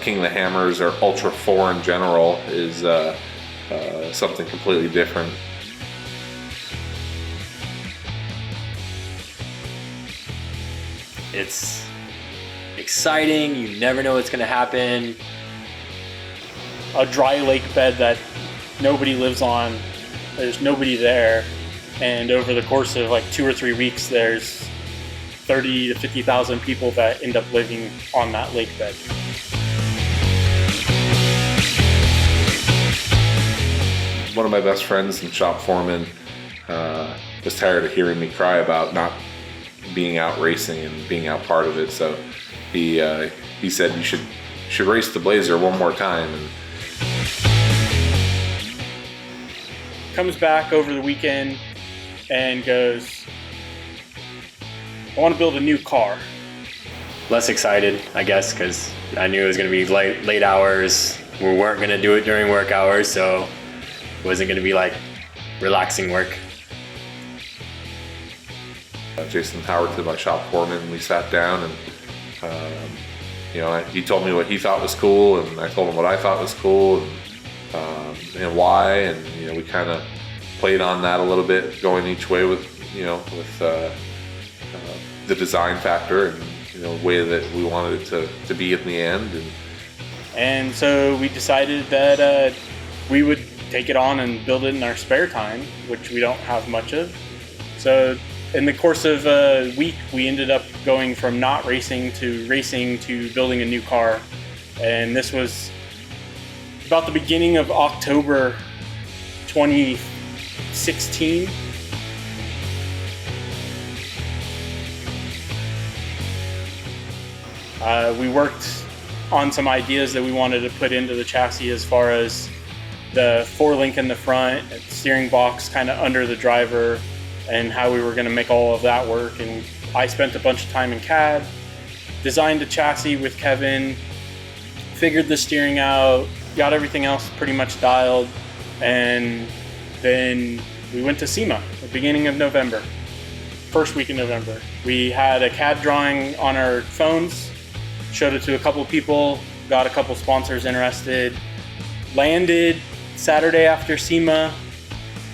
King of the Hammers, or Ultra 4 in general, is something completely different. It's exciting, you never know what's gonna happen. A dry lake bed that nobody lives on, there's nobody there, and over the course of like 2 or 3 weeks there's 30 to 50,000 people that end up living on that lake bed. One of my best friends and shop foreman was tired of hearing me cry about not being out racing and being out part of it, so he said you should race the Blazer one more time. And comes back over the weekend and goes, I want to build a new car. Less excited, I guess, because I knew it was going to be late hours. We weren't going to do it during work hours, so it wasn't going to be like relaxing work. Jason Howard to my shop foreman, we sat down and he told me what he thought was cool, and I told him what I thought was cool, and why, and we kind of played on that a little bit, going each way with the design factor and way that we wanted it to be in the end. And so we decided that we would take it on and build it in our spare time, which we don't have much of. So in the course of a week, we ended up going from not racing to building a new car. And this was about the beginning of October 2016. We worked on some ideas that we wanted to put into the chassis, as far as the 4-link in the front, steering box kind of under the driver, and how we were going to make all of that work. And I spent a bunch of time in CAD, designed a chassis with Kevin, figured the steering out, got everything else pretty much dialed, and then we went to SEMA at the beginning of November, first week in November. We had a CAD drawing on our phones, showed it to a couple of people, got a couple sponsors interested, landed Saturday after SEMA.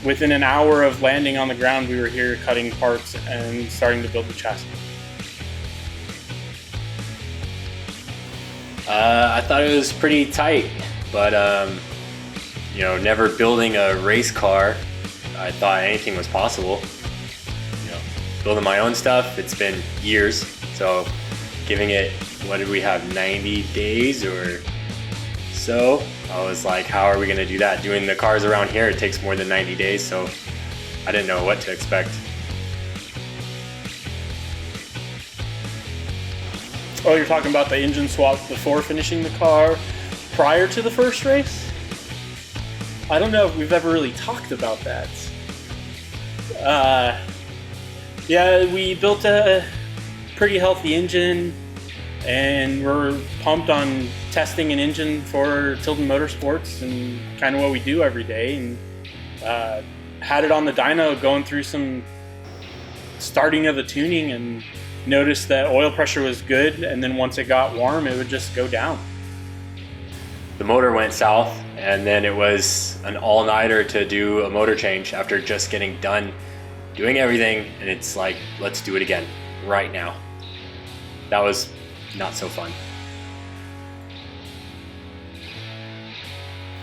Within an hour of landing on the ground, we were here cutting parts and starting to build the chassis. I thought it was pretty tight, but never building a race car, I thought anything was possible. Building my own stuff, it's been years, so giving it, what did we have, 90 days or so? I was like, how are we gonna do that? Doing the cars around here, it takes more than 90 days, so I didn't know what to expect. Oh, you're talking about the engine swap before finishing the car, prior to the first race? I don't know if we've ever really talked about that. Yeah, we built a pretty healthy engine, and we're pumped on testing an engine for Tilden Motorsports and kind of what we do every day. And had it on the dyno going through some starting of the tuning, and noticed that oil pressure was good, and then once it got warm, it would just go down. The motor went south, and then it was an all-nighter to do a motor change after just getting done doing everything, and it's like, let's do it again right now. That was not so fun.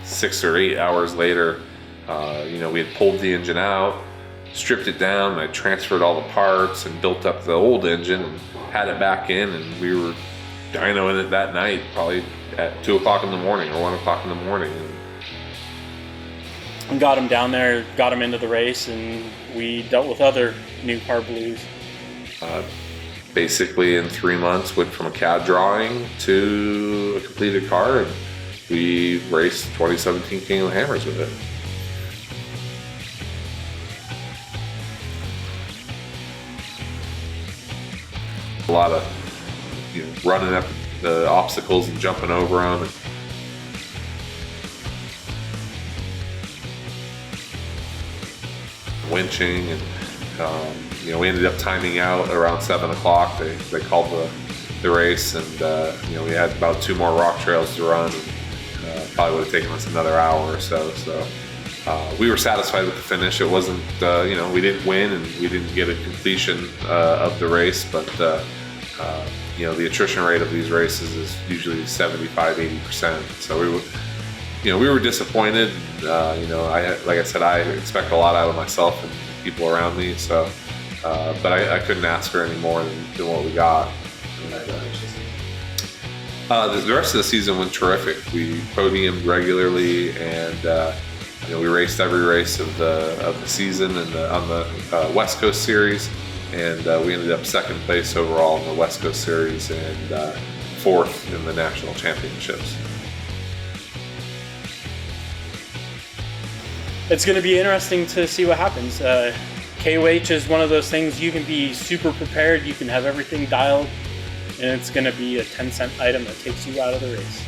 6 or 8 hours later, we had pulled the engine out, stripped it down, and I transferred all the parts and built up the old engine and had it back in, and we were dynoing it that night, probably at 2 o'clock in the morning or 1 o'clock in the morning. And got him down there, got him into the race, and we dealt with other new car blues. Basically in 3 months, went from a CAD drawing to a completed car, and we raced 2017 King of the Hammers with it. A lot of running up the obstacles and jumping over them. And winching and we ended up timing out around 7 o'clock. They called the race, and we had about 2 more rock trails to run. And, probably would have taken us another hour or so. So we were satisfied with the finish. It wasn't, we didn't win and we didn't get a completion of the race, but the attrition rate of these races is usually 75-80%. So we were disappointed. Like I said, I expect a lot out of myself and people around me. So, but I couldn't ask for any more than what we got. The rest of the season went terrific. We podiumed regularly, and we raced every race of the season on the West Coast Series, and we ended up second place overall in the West Coast Series and fourth in the national championships. It's going to be interesting to see what happens. KOH is one of those things you can be super prepared, you can have everything dialed, and it's going to be a 10-cent item that takes you out of the race.